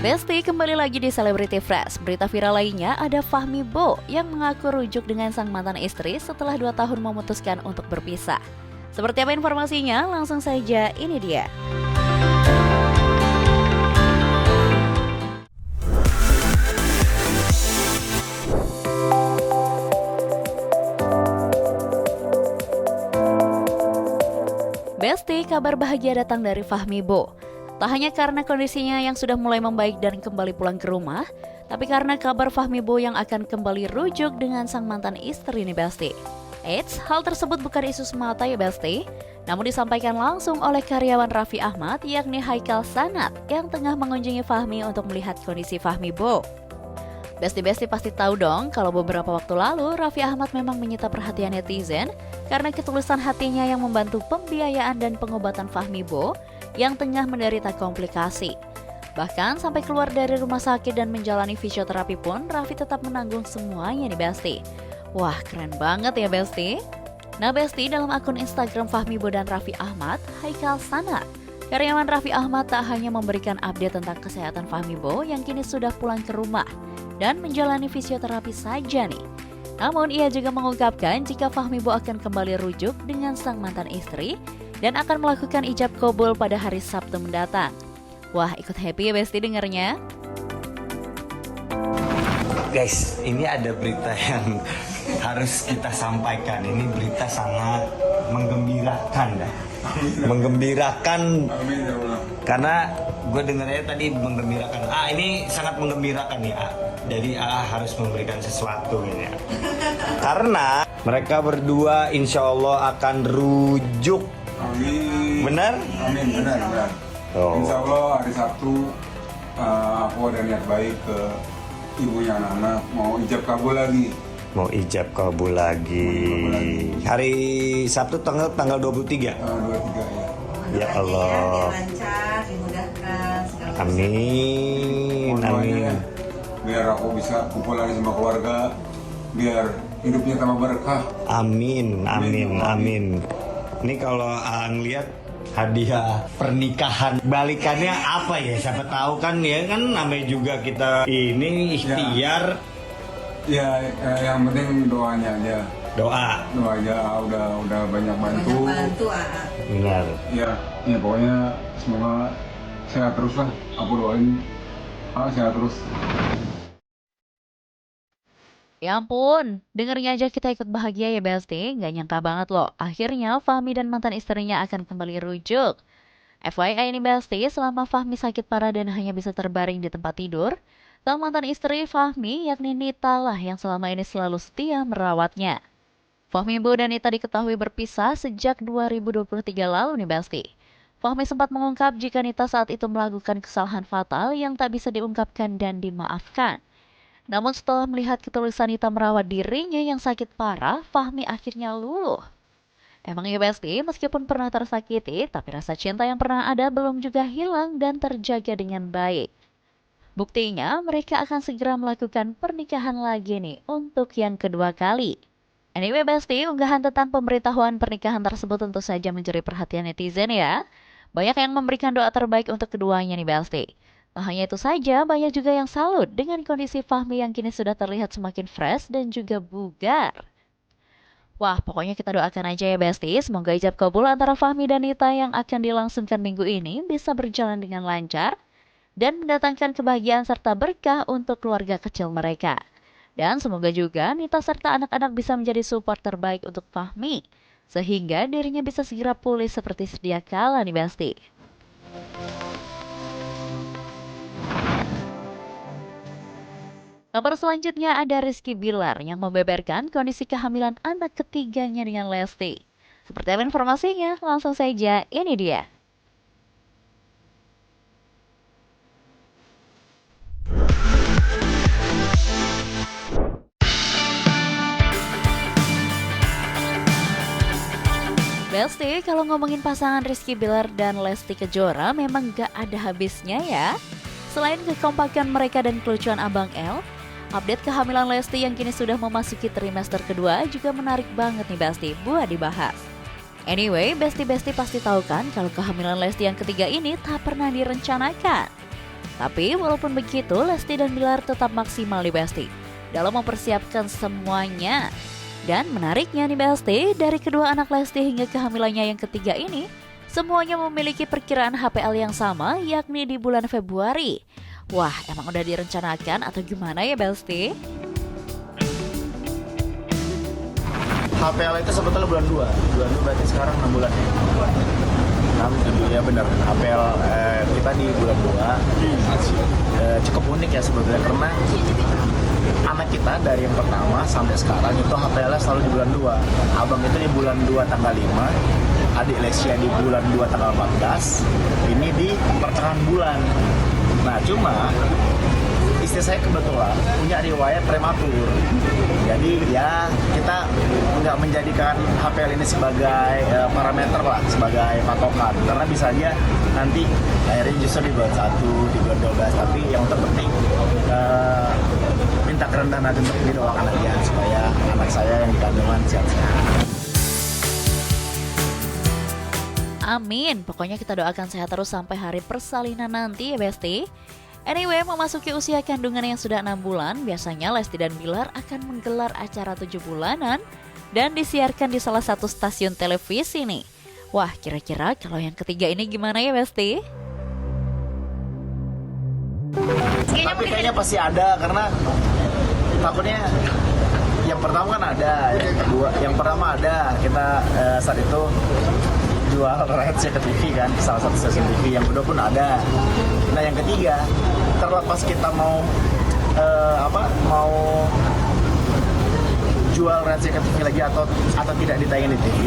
Besti, kembali lagi di Celebrity Fresh. Berita viral lainnya ada Fahmi Bo yang mengaku rujuk dengan sang mantan istri setelah 2 tahun memutuskan untuk berpisah. Seperti apa informasinya? Langsung saja, ini dia. Besti, kabar bahagia datang dari Fahmi Bo. Tak hanya karena kondisinya yang sudah mulai membaik dan kembali pulang ke rumah, tapi karena kabar Fahmi Bo yang akan kembali rujuk dengan sang mantan istri nih Besti. Eits, hal tersebut bukan isu semata ya Besti, namun disampaikan langsung oleh karyawan Raffi Ahmad yakni Haikal Sanat yang tengah mengunjungi Fahmi untuk melihat kondisi Fahmi Bo. Besti-besti pasti tahu dong kalau beberapa waktu lalu Raffi Ahmad memang menyita perhatian netizen karena ketulusan hatinya yang membantu pembiayaan dan pengobatan Fahmi Bo yang tengah menderita komplikasi. Bahkan sampai keluar dari rumah sakit dan menjalani fisioterapi pun Raffi tetap menanggung semuanya nih Besti. Wah, keren banget ya Besti. Nah Besti, dalam akun Instagram Fahmi Bo dan Raffi Ahmad, Haikal Sanat, karyawan Raffi Ahmad tak hanya memberikan update tentang kesehatan Fahmi Bo yang kini sudah pulang ke rumah dan menjalani fisioterapi saja nih. Namun ia juga mengungkapkan jika Fahmi Bo akan kembali rujuk dengan sang mantan istri dan akan melakukan ijab kabul pada hari Sabtu mendatang. Wah, ikut happy ya Besti dengarnya. Guys, ini ada berita yang harus kita sampaikan. Ini berita sangat menggembirakan dah. Menggembirakan karena gue dengarnya tadi menggembirakan. Ini sangat menggembirakan nih. Jadi harus memberikan sesuatu ini ya. Karena mereka berdua insya Allah akan rujuk. Amin. Benar? Amin, benar. Oh. Insya Allah hari Sabtu aku ada niat baik ke ibunya anak-anak mau ijab kabul lagi. Mau ijab kabul lagi. Hari Sabtu tanggal 23. 23 ya. Ya Allah. Biar lancar, dimudahkan segala sesuatu. Amin. Mohon doanya Amin. ya, biar aku bisa kumpul lagi sama keluarga, biar hidupnya tambah berkah. Amin. Amin. Ini kalau lihat hadiah pernikahan balikannya apa ya? Siapa tahu kan ya kan namanya juga kita ini ikhtiar. Ya, yang penting doanya aja. Doa. Doa aja udah banyak bantu. Bantu. Benar. Ya pokoknya semoga sehat terus lah. Aku doain sehat terus. Ya ampun, dengernya aja kita ikut bahagia ya Besti. Gak nyangka banget loh, akhirnya Fahmi dan mantan istrinya akan kembali rujuk. FYI ini Besti, selama Fahmi sakit parah dan hanya bisa terbaring di tempat tidur, sang mantan istri Fahmi yakni Nita lah yang selama ini selalu setia merawatnya. Fahmi Bo dan Nita diketahui berpisah sejak 2023 lalu nih Besti. Fahmi sempat mengungkap jika Nita saat itu melakukan kesalahan fatal yang tak bisa diungkapkan dan dimaafkan. Namun setelah melihat ketulusan Nita merawat dirinya yang sakit parah, Fahmi akhirnya luluh. Emang ya Besti, meskipun pernah tersakiti, tapi rasa cinta yang pernah ada belum juga hilang dan terjaga dengan baik. Buktinya, mereka akan segera melakukan pernikahan lagi nih untuk yang kedua kali. Anyway Besti, unggahan tentang pemberitahuan pernikahan tersebut tentu saja mencuri perhatian netizen ya. Banyak yang memberikan doa terbaik untuk keduanya nih Besti. Tak hanya itu saja, banyak juga yang salut dengan kondisi Fahmi yang kini sudah terlihat semakin fresh dan juga bugar. Wah, pokoknya kita doakan aja ya Besti, semoga ijab kabul antara Fahmi dan Nita yang akan dilangsungkan minggu ini bisa berjalan dengan lancar dan mendatangkan kebahagiaan serta berkah untuk keluarga kecil mereka. Dan semoga juga Nita serta anak-anak bisa menjadi support terbaik untuk Fahmi, sehingga dirinya bisa segera pulih seperti sedia kala nih Besti. Kabar selanjutnya ada Rizky Bilar yang membeberkan kondisi kehamilan anak ketiganya dengan Lesti. Seperti apa informasinya? Langsung saja, ini dia. Besti, kalau ngomongin pasangan Rizky Bilar dan Lesti Kejora memang gak ada habisnya ya. Selain kekompakan mereka dan kelucuan Abang L, update kehamilan Lesti yang kini sudah memasuki trimester kedua juga menarik banget nih Besti buat dibahas. Anyway, Besti-Besti pasti tahu kan kalau kehamilan Lesti yang ketiga ini tak pernah direncanakan. Tapi walaupun begitu, Lesti dan Bilar tetap maksimal nih Besti dalam mempersiapkan semuanya. Dan menariknya nih Besti, dari kedua anak Lesti hingga kehamilannya yang ketiga ini, semuanya memiliki perkiraan HPL yang sama, yakni di bulan Februari. Wah, emang udah direncanakan atau gimana ya Besti? HPL itu sebetulnya bulan 2. Bulan 2 berarti sekarang 6 bulan ya. 6, ya benar. HPL kita di bulan 2. Cukup unik ya sebetulnya karena anak kita dari yang pertama sampai sekarang itu HPL-nya selalu di bulan 2. Abang itu di bulan 2 tanggal 5, adik Lesia di bulan 2 tanggal 14, ini di pertengahan bulan. Nah cuma istri saya kebetulan punya riwayat prematur. Jadi ya kita nggak menjadikan HPL ini sebagai parameter lah, sebagai patokan. Karena bisa aja nanti akhirnya justru di bulan 1, di bulan 12. Tapi yang terpenting minta kerendahan hati untuk didoakan aja supaya anak saya yang di kandungan sehat-sehat. Amin, pokoknya kita doakan sehat terus sampai hari persalinan nanti ya Besti. Anyway, memasuki usia kandungan yang sudah 6 bulan, biasanya Lesti dan Bilar akan menggelar acara 7 bulanan dan disiarkan di salah satu stasiun televisi nih. Wah, kira-kira kalau yang ketiga ini gimana ya Besti? Tapi kayaknya pasti ada karena takutnya yang pertama kan ada, yang kedua, yang pertama ada kita saat itu jual rights ke TV kan, salah satu stasiun TV, yang kedua pun ada. Nah yang ketiga, terlepas kita mau mau jual rights ke TV lagi atau tidak ditayangin di TV,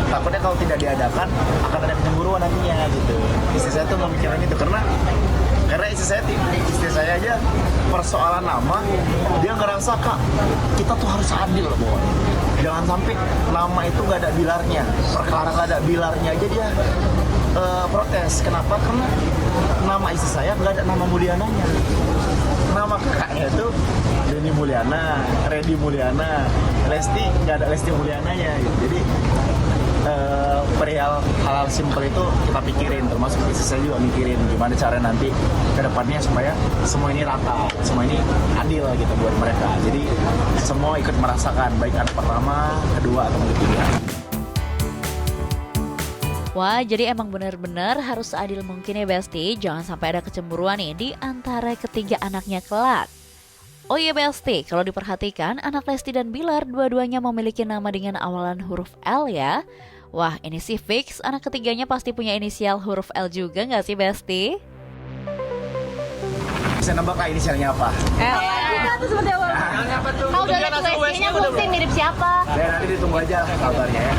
takutnya kalau tidak diadakan akan ada kecemburuan nantinya gitu. Istri saya tuh memikirkan itu karena istri saya aja persoalan nama dia ngerasa, Kak, kita tuh harus adil loh, bahwa jangan sampai nama itu nggak ada bilarnya, perkara nggak ada bilarnya aja dia protes. Kenapa? Karena nama istri saya nggak ada nama Mulyananya. Nama kakaknya itu Denny Mulyana, Reddy Mulyana, Lesti nggak ada Lesti Mulyananya gitu. Jadi perihal hal simpel itu kita pikirin, termasuk istri saya juga mikirin gimana cara nanti ke depannya supaya semua ini rata, semua ini adil gitu buat mereka. Jadi semua ikut merasakan, baik anak pertama, kedua atau ketiga. Wah, jadi emang benar-benar harus seadil mungkin ya Besti. Jangan sampai ada kecemburuan nih di antara ketiga anaknya kelak. Oh iya Besti, kalau diperhatikan anak Lesti dan Bilar dua-duanya memiliki nama dengan awalan huruf L ya. Wah, ini sih fix anak ketiganya pasti punya inisial huruf L juga nggak sih Besti? Bisa nebak lah inisialnya apa? Itu seperti apa? Kalau udah lihat Lesti-nya mungkin mirip siapa? Ya nanti ditunggu aja kabarnya ya.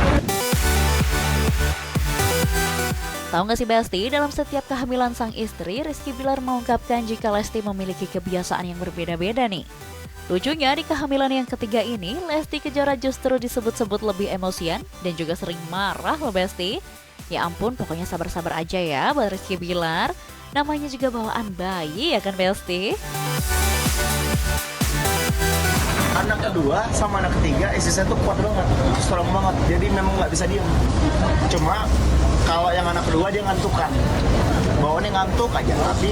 Tahu nggak sih Besti, dalam setiap kehamilan sang istri, Rizky Bilar mengungkapkan jika Lesti memiliki kebiasaan yang berbeda-beda nih. Lucunya di kehamilan yang ketiga ini, Lesti Kejora justru disebut-sebut lebih emosian dan juga sering marah loh Besti. Ya ampun, pokoknya sabar-sabar aja ya buat Rizky Bilar. Namanya juga bawaan bayi ya kan Besti? Anak kedua sama anak ketiga istri saya tuh kuat banget, strong banget, jadi memang nggak bisa diem. Cuma kalau yang anak kedua dia ngantukan, bawaannya ngantuk aja, tapi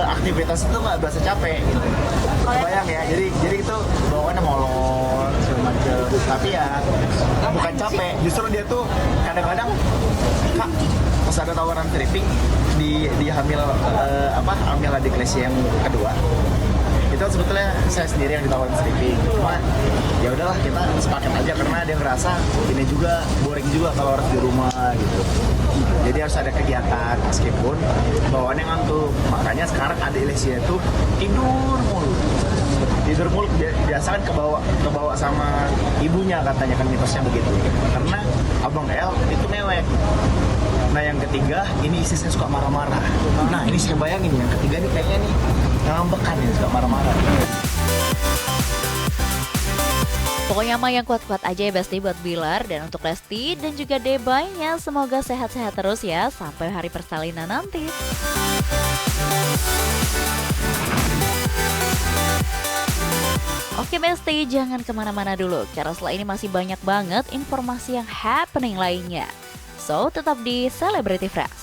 aktivitas itu nggak berasa capek gitu. Bayang ya, jadi itu bawaannya molor segala macem, tapi ya bukan capek, justru dia tuh kadang-kadang, Kak, pas ada tawaran stripping di hamil hamil adik Lesia yang kedua, itu sebetulnya saya sendiri yang ditawarin stripping, cuma ya udahlah kita sepakat aja karena dia ngerasa ini juga boring juga kalau harus di rumah gitu. Jadi harus ada kegiatan meskipun bawaannya ngantuk. Makanya sekarang adik Lesia itu tidur mulu, biasa kan kebawa sama ibunya, katanya kan mitosnya begitu. Karena abang El itu mewek. Nah yang ketiga ini istri saya suka marah-marah. Nah ini saya bayangin yang ketiga nih kayaknya nih ngambekan ya, suka marah-marah. Pokoknya mah yang kuat-kuat aja ya Besti buat Bilar. Dan untuk Lesti dan juga Debaynya, semoga sehat-sehat terus ya sampai hari persalinan nanti. Oke Besti, jangan kemana-mana dulu karena setelah ini masih banyak banget informasi yang happening lainnya. So, tetap di Celebrity Fresh.